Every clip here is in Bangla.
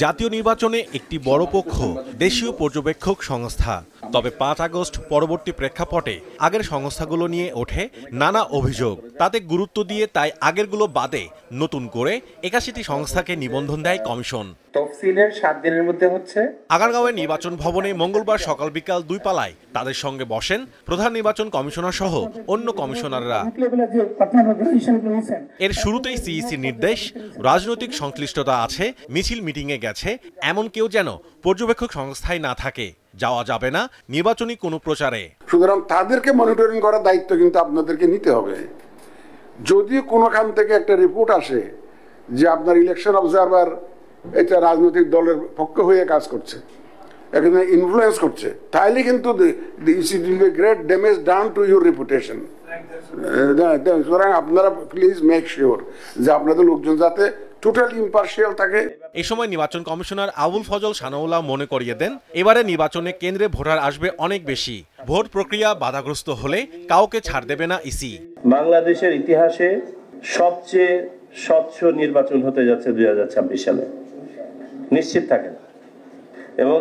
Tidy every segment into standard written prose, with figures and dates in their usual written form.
জাতীয় নির্বাচনে একটি বড় পক্ষ দেশীয় পর্যবেক্ষক সংস্থা। তবে ৫ আগস্ট পরবর্তী প্রেক্ষাপটে আগের সংস্থাগুলো নিয়ে ওঠে নানা অভিযোগ। তাতে গুরুত্ব দিয়ে তাই আগেরগুলো বাদে নতুন করে ৮১টি সংস্থাকে নিবন্ধন দেয় কমিশন। তফসিলের ৭ দিনের মধ্যে হচ্ছে। আগারগাঁওয়ের নির্বাচন ভবনে মঙ্গলবার সকাল বিকাল ২ পালায় তাদের সঙ্গে বসেন প্রধান নির্বাচন কমিশনার সহ অন্য কমিশনাররা। এর শুরুতেই সিইসির নির্দেশ, রাজনৈতিক সংশ্লিষ্টতা আছে, মিছিল মিটিংয়ে গেছে এমন কেউ যেন পর্যবেক্ষক সংস্থায় না থাকে, যাওয়া যাবে না নির্বাচনী কোনো প্রচারে। সুতরাং তাদেরকে মনিটরিং করার দায়িত্ব কিন্তু আপনাদেরকে নিতে হবে। যদি কোনোখান থেকে একটা রিপোর্ট আসে যে আপনার ইলেকশন অবজারভার এটা রাজনৈতিক দলের পক্ষে হয়ে কাজ করছে, এখানে ইনফ্লুয়েন্স করছে, তাহলে কিন্তু great damage done to your reputation. সুতরাং আপনারা প্লিজ মেক শিওর যে আপনাদের লোকজন যাতে টোটালি ইম্পার্শিয়াল থাকে। এই সময় নির্বাচন কমিশনার আবুল ফজল সানাউল্লাহ মনে করিয়ে দেন, এবারে নির্বাচনে কেন্দ্রে ভোটার আসবে অনেক বেশি। ভোট প্রক্রিয়া বাধাগ্রস্ত হলে কাউকে ছাড় দেবে না ইসি। বাংলাদেশের ইতিহাসে সবচেয়ে স্বচ্ছ নির্বাচন হতে যাচ্ছে 2026 সালে, নিশ্চিত থাকেন। এবং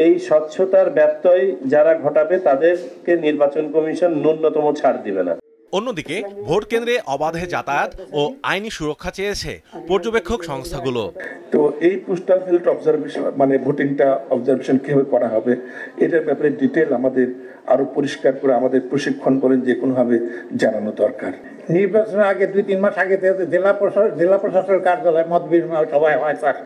এই স্বচ্ছতার ব্যত্যয় যারা ঘটাবে তাদেরকে নির্বাচন কমিশন ন্যূনতম ছাড় দিবে না। অন্যদিকে ভোট কেন্দ্রে অবাধে যাতায়াত ও আইনি সুরক্ষা চেয়েছে পর্যবেক্ষক সংস্থাগুলো। তো এই পোস্টাল হেলথ অবজারভেশন মানে ভোটিংটা অবজারভেশন কিভাবে করা হবে এটার ব্যাপারে ডিটেল আমাদের আরো পরিষ্কার করে আমাদের প্রশিক্ষণ করেন যে কোনোভাবে জানানো দরকার। নির্বাচনের আগে ২-৩ মাস আগে জেলা প্রশাসনের কার্যালয়ে মত বিনিময় সভা হয় স্যার,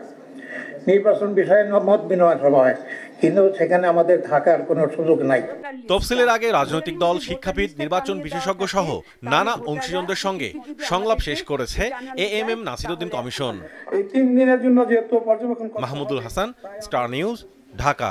নির্বাচন বিষয়ে মত বিনিময় সভা হয়, কিন্তু সেখানে আমাদের থাকার কোনো সুযোগ নাই। তফসিলের আগে রাজনৈতিক দল, শিক্ষাবিদ, নির্বাচন বিশেষজ্ঞ সহ নানা অংশীজনদের সঙ্গে সংলাপ শেষ করেছে এএমএম নাসিরউদ্দিন কমিশন। এই ৩ দিনের জন্য যেহেতু পর্যবেক্ষণ। Mahmudul Hasan, star news, Dhaka.